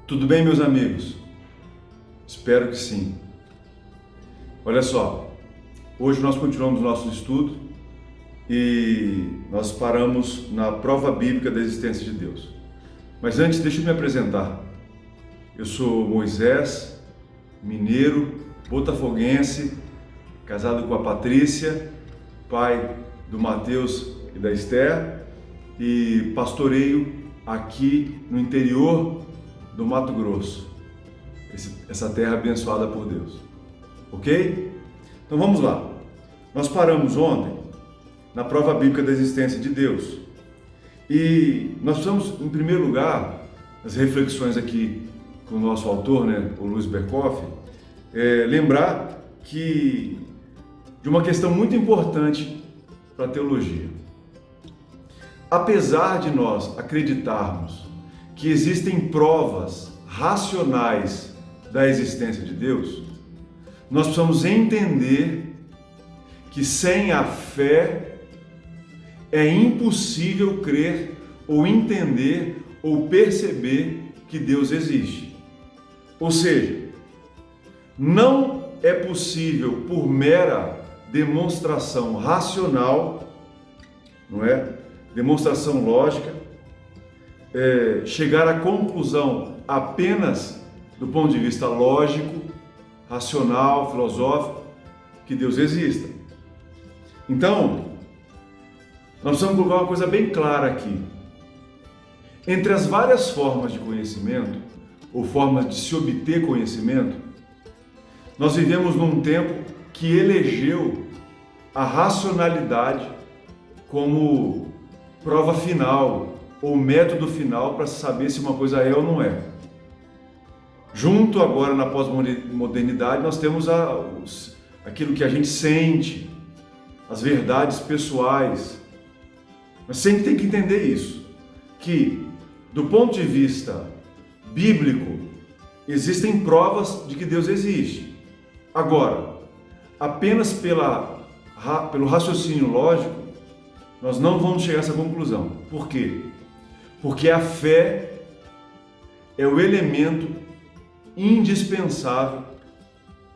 Tudo bem, meus amigos? Espero que sim. Olha só, hoje nós continuamos nosso estudo e nós paramos na prova bíblica da existência de Deus. Mas antes, deixa eu me apresentar. Eu sou Moisés, mineiro, botafoguense, casado com a Patrícia, pai do Mateus e da Esther, e pastoreio aqui no interior do Mato Grosso, essa terra abençoada por Deus, ok? Então vamos lá. Nós paramos ontem na prova bíblica da existência de Deus e nós precisamos, em primeiro lugar, as reflexões aqui com o nosso autor, o Luiz Berkoff, lembrar de uma questão muito importante para a teologia. Apesar de nós acreditarmos que existem provas racionais da existência de Deus, nós precisamos entender que sem a fé é impossível crer ou entender ou perceber que Deus existe. Ou seja, não é possível por mera demonstração racional, demonstração lógica, chegar à conclusão apenas do ponto de vista lógico, racional, filosófico, que Deus exista. Então, nós precisamos colocar uma coisa bem clara aqui. Entre as várias formas de conhecimento, ou formas de se obter conhecimento, nós vivemos num tempo que elegeu a racionalidade como prova final, ou método final para saber se uma coisa é ou não é. Junto agora na pós-modernidade nós temos aquilo que a gente sente, as verdades pessoais. Mas sempre tem que entender isso, que do ponto de vista bíblico existem provas de que Deus existe. Agora, apenas pelo raciocínio lógico nós não vamos chegar a essa conclusão. Por quê? Porque a fé é o elemento indispensável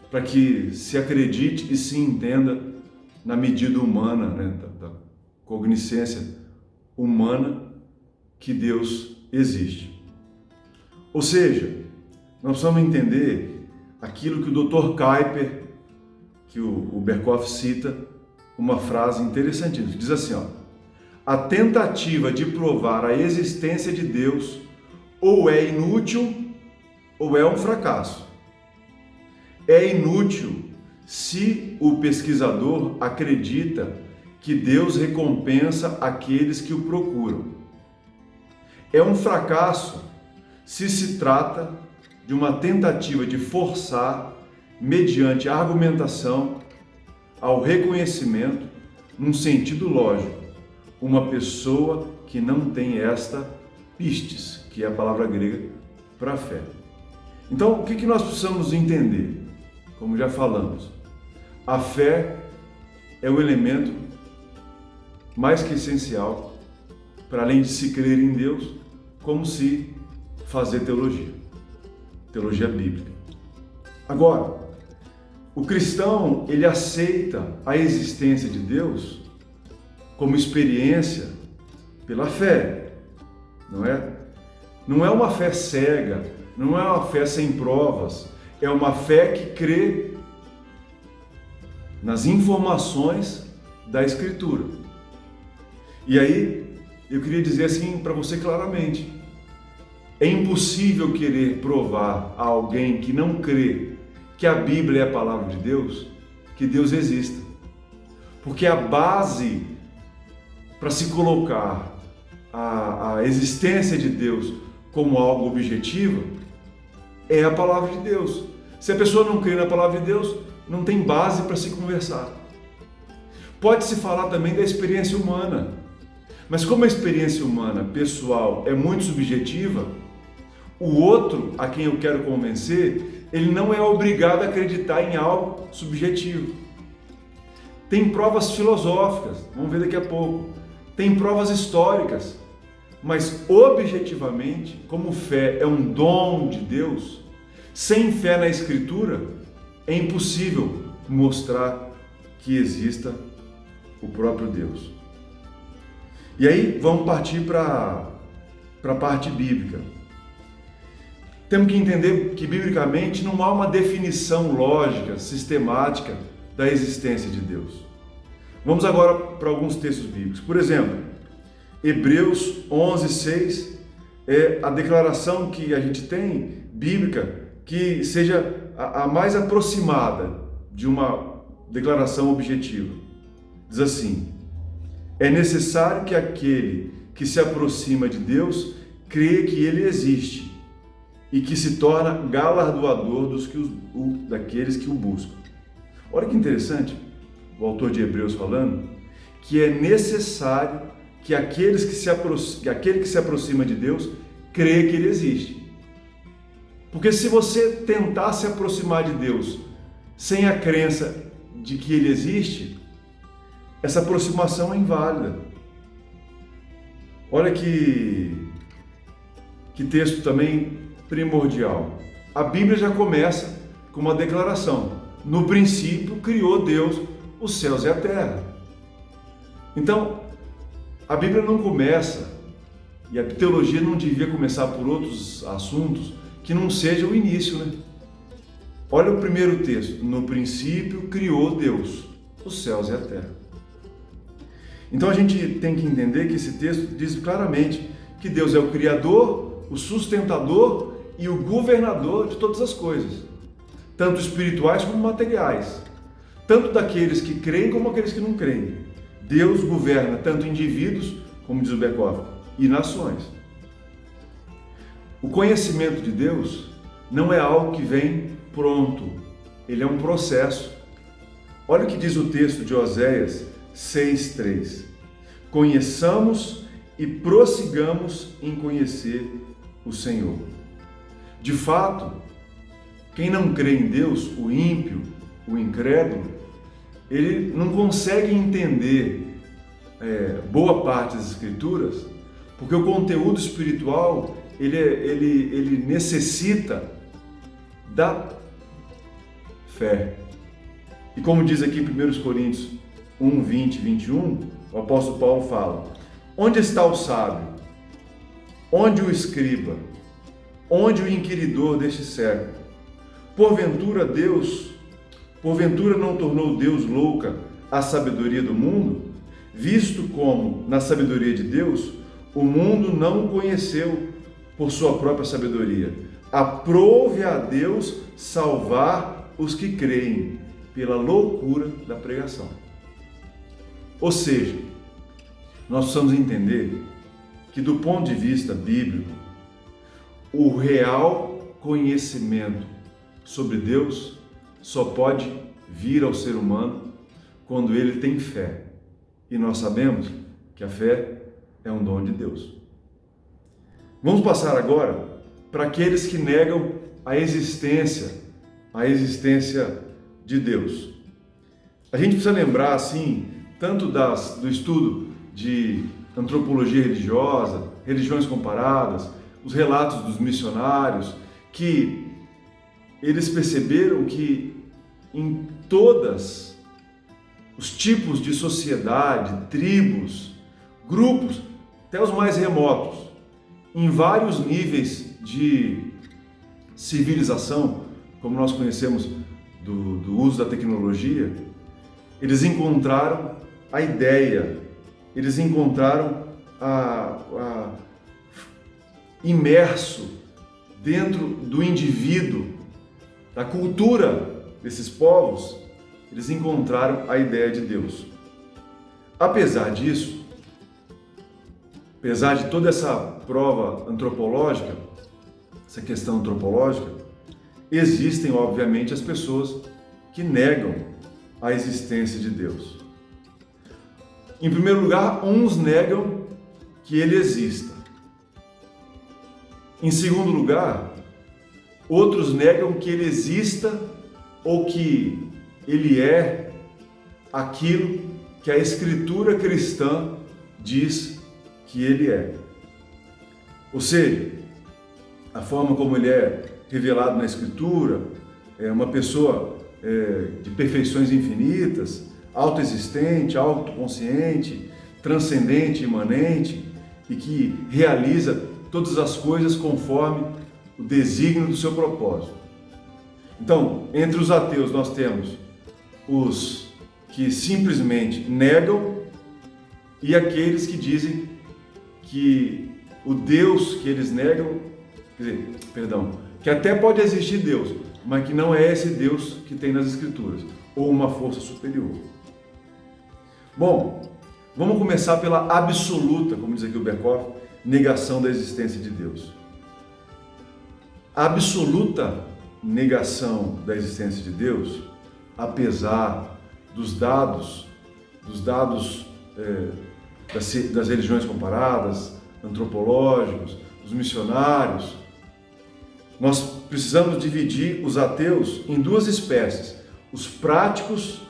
para que se acredite e se entenda na medida humana, da cogniscência humana, que Deus existe. Ou seja, nós precisamos entender aquilo que o Dr. Kuyper, que o Berkoff cita, uma frase interessantíssima, diz assim, a tentativa de provar a existência de Deus ou é inútil ou é um fracasso. É inútil se o pesquisador acredita que Deus recompensa aqueles que o procuram. É um fracasso se se trata de uma tentativa de forçar, mediante a argumentação, ao reconhecimento, num sentido lógico, uma pessoa que não tem esta pistis, que é a palavra grega para fé. Então, o que nós precisamos entender? Como já falamos, a fé é o elemento mais que essencial para além de se crer em Deus, como se fazer teologia bíblica. Agora, o cristão, ele aceita a existência de Deus como experiência pela fé, não é? Não é uma fé cega, não é uma fé sem provas, é uma fé que crê nas informações da Escritura. E aí, eu queria dizer assim para você claramente, é impossível querer provar a alguém que não crê que a Bíblia é a palavra de Deus, que Deus exista. Porque a base para se colocar a existência de Deus como algo objetivo é a palavra de Deus. Se a pessoa não crê na palavra de Deus, não tem base para se conversar. Pode-se falar também da experiência humana, mas como a experiência humana pessoal é muito subjetiva, o outro a quem eu quero convencer, ele não é obrigado a acreditar em algo subjetivo. Tem provas filosóficas, vamos ver daqui a pouco. Tem provas históricas. mas objetivamente, como fé é um dom de Deus, sem fé na Escritura, é impossível mostrar que exista o próprio Deus. E aí vamos partir para a parte bíblica. Temos que entender que biblicamente não há uma definição lógica, sistemática da existência de Deus. Vamos agora para alguns textos bíblicos. Por exemplo, Hebreus 11:6 é a declaração que a gente tem bíblica que seja a mais aproximada de uma declaração objetiva. Diz assim: é necessário que aquele que se aproxima de Deus creia que Ele existe e que se torna galardoador daqueles que o buscam. Olha que interessante, o autor de Hebreus falando que é necessário que aquele que se aproxima de Deus creia que Ele existe. Porque se você tentar se aproximar de Deus sem a crença de que Ele existe, essa aproximação é inválida. Olha que texto também primordial. A Bíblia já começa com uma declaração: no princípio criou Deus os céus e a terra. Então, a Bíblia não começa, e a teologia não devia começar por outros assuntos que não seja o início, né? Olha o primeiro texto: no princípio criou Deus os céus e a terra. Então a gente tem que entender que esse texto diz claramente que Deus é o Criador, o sustentador e o governador de todas as coisas, tanto espirituais como materiais, tanto daqueles que creem como aqueles que não creem. Deus governa tanto indivíduos, como diz o Beckhoff, e nações. O conhecimento de Deus não é algo que vem pronto, ele é um processo. Olha o que diz o texto de Oséias 6:3. Conheçamos e prossigamos em conhecer o Senhor. De fato, quem não crê em Deus, o ímpio, o incrédulo, ele não consegue entender boa parte das Escrituras, porque o conteúdo espiritual ele necessita da fé. E como diz aqui em 1 Coríntios 1, 20 e 21, o apóstolo Paulo fala: onde está o sábio? Onde o escriba? Onde o inquiridor deste século? Porventura não tornou Deus louca a sabedoria do mundo? Visto como, na sabedoria de Deus, o mundo não o conheceu por sua própria sabedoria. Aprove a Deus salvar os que creem pela loucura da pregação. Ou seja, nós precisamos entender que, do ponto de vista bíblico, o real conhecimento sobre Deus só pode vir ao ser humano quando ele tem fé. E nós sabemos que a fé é um dom de Deus. Vamos passar agora para aqueles que negam a existência de Deus. A gente precisa lembrar, assim, tanto do estudo de antropologia religiosa, religiões comparadas, os relatos dos missionários, que eles perceberam que em todas os tipos de sociedade, tribos, grupos, até os mais remotos, em vários níveis de civilização, como nós conhecemos do uso da tecnologia, eles encontraram a ideia, eles encontraram imerso dentro do indivíduo, da cultura desses povos, eles encontraram a ideia de Deus. Apesar disso, apesar de toda essa prova antropológica, essa questão antropológica, existem, obviamente, as pessoas que negam a existência de Deus. Em primeiro lugar, uns negam que Ele exista. Em segundo lugar, outros negam que Ele exista ou que Ele é aquilo que a Escritura cristã diz que Ele é. Ou seja, a forma como ele é revelado na Escritura é uma pessoa de perfeições infinitas, autoexistente, autoconsciente, transcendente, imanente e que realiza todas as coisas conforme o desígnio do seu propósito. Então, entre os ateus nós temos os que simplesmente negam e aqueles que dizem que o Deus que eles negam, que até pode existir Deus, mas que não é esse Deus que tem nas Escrituras, ou uma força superior. Bom, vamos começar pela absoluta, como diz aqui o Berkhof, negação da existência de Deus. A absoluta negação da existência de Deus, apesar dos dados das religiões comparadas, antropológicos, dos missionários, nós precisamos dividir os ateus em duas espécies, os práticos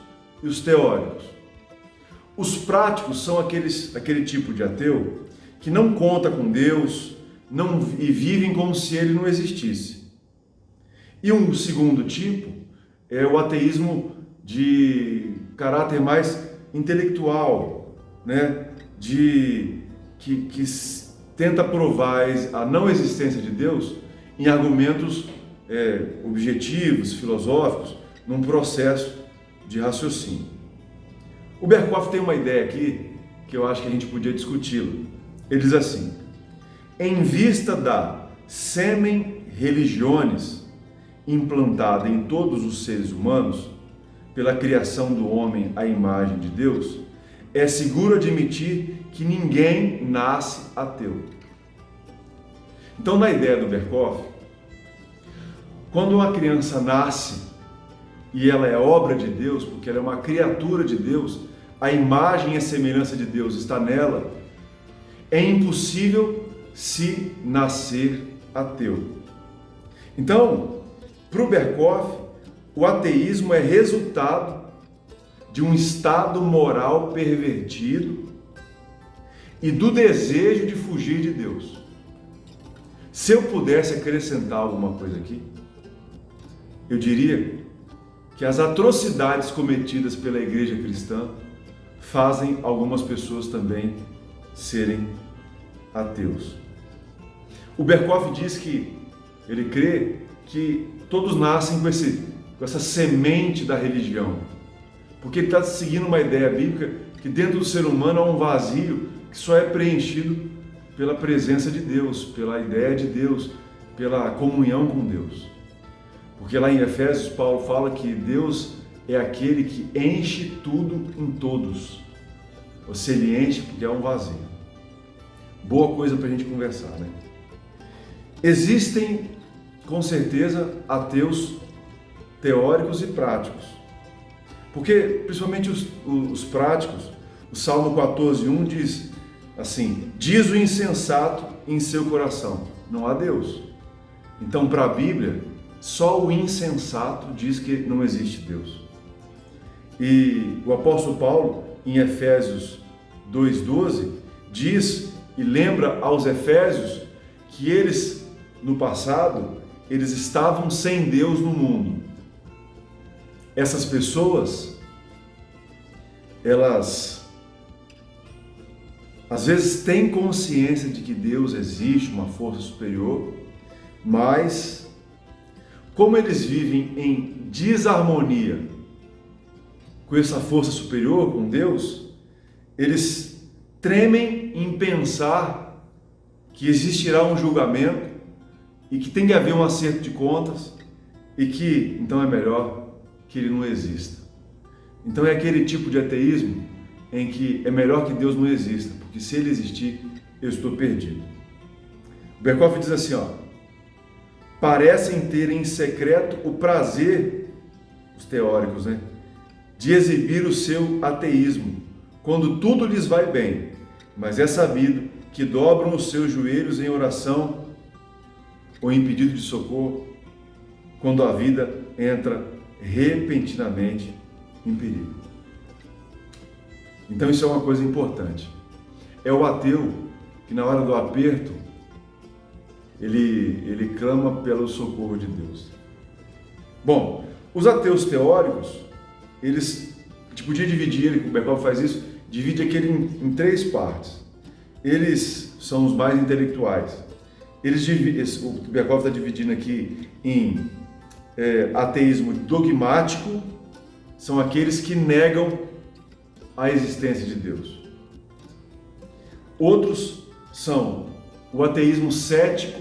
e os teóricos. Os práticos são aquele tipo de ateu que não conta com Deus e vivem como se ele não existisse. E um segundo tipo é o ateísmo de caráter mais intelectual, né? Que tenta provar a não existência de Deus em argumentos objetivos, filosóficos, num processo de raciocínio. O Berkhof tem uma ideia aqui que eu acho que a gente podia discuti-la. Ele diz assim: em vista da semen religiones implantada em todos os seres humanos pela criação do homem à imagem de Deus, é seguro admitir que ninguém nasce ateu. Então, na ideia do Berkhof, quando uma criança nasce e ela é obra de Deus, porque ela é uma criatura de Deus, a imagem e a semelhança de Deus está nela, é impossível se nascer ateu. Então, para o Berkhof, o ateísmo é resultado de um estado moral pervertido e do desejo de fugir de Deus. Se eu pudesse acrescentar alguma coisa aqui, eu diria que as atrocidades cometidas pela igreja cristã fazem algumas pessoas também serem ateus. O Berkhof diz que ele crê que todos nascem com essa semente da religião, porque ele está seguindo uma ideia bíblica que dentro do ser humano há um vazio que só é preenchido pela presença de Deus, pela ideia de Deus, pela comunhão com Deus. Porque lá em Efésios, Paulo fala que Deus é aquele que enche tudo em todos. Você ele enche porque é um vazio. Boa coisa para a gente conversar, né? Existem, com certeza, ateus teóricos e práticos. Porque, principalmente os práticos, o Salmo 14:1 diz assim: diz o insensato em seu coração, não há Deus. Então, para a Bíblia, só o insensato diz que não existe Deus. E o apóstolo Paulo, em Efésios 2:12, diz e lembra aos efésios que eles, no passado, eles estavam sem Deus no mundo. Essas pessoas, elas às vezes têm consciência de que Deus existe, uma força superior, mas como eles vivem em desarmonia com essa força superior, com Deus, eles tremem em pensar que existirá um julgamento e que tem que haver um acerto de contas e que então é melhor que ele não exista. Então é aquele tipo de ateísmo em que é melhor que Deus não exista, porque se ele existir, eu estou perdido. O Berkhof diz assim, parecem ter em secreto o prazer, os teóricos, né, de exibir o seu ateísmo, quando tudo lhes vai bem, mas é sabido que dobram os seus joelhos em oração ou em pedido de socorro, quando a vida entra repentinamente em perigo. Então isso é uma coisa importante. É o ateu que na hora do aperto ele clama pelo socorro de Deus. Bom, os ateus teóricos, a gente podia dividir, o Berkov faz isso, divide aquele em três partes. Eles são os mais intelectuais. O Berkov está dividindo aqui em ateísmo dogmático, são aqueles que negam a existência de Deus. Outros são o ateísmo cético,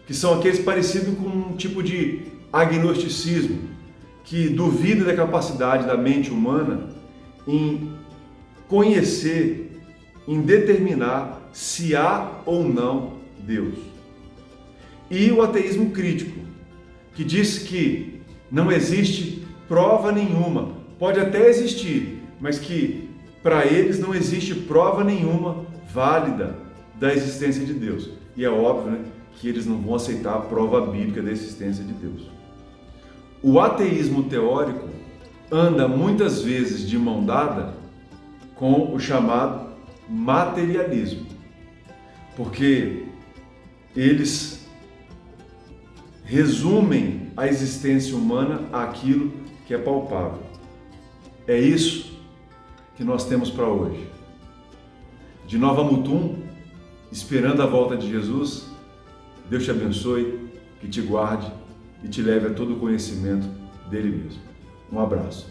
que são aqueles parecidos com um tipo de agnosticismo, que duvida da capacidade da mente humana em conhecer, em determinar se há ou não Deus. E o ateísmo crítico, que diz que não existe prova nenhuma, pode até existir, mas que para eles não existe prova nenhuma válida da existência de Deus. E é óbvio, né, que eles não vão aceitar a prova bíblica da existência de Deus. O ateísmo teórico anda muitas vezes de mão dada com o chamado materialismo, porque eles resumem a existência humana àquilo que é palpável. É isso que nós temos para hoje. De Nova Mutum, esperando a volta de Jesus, Deus te abençoe, que te guarde e te leve a todo o conhecimento dele mesmo. Um abraço.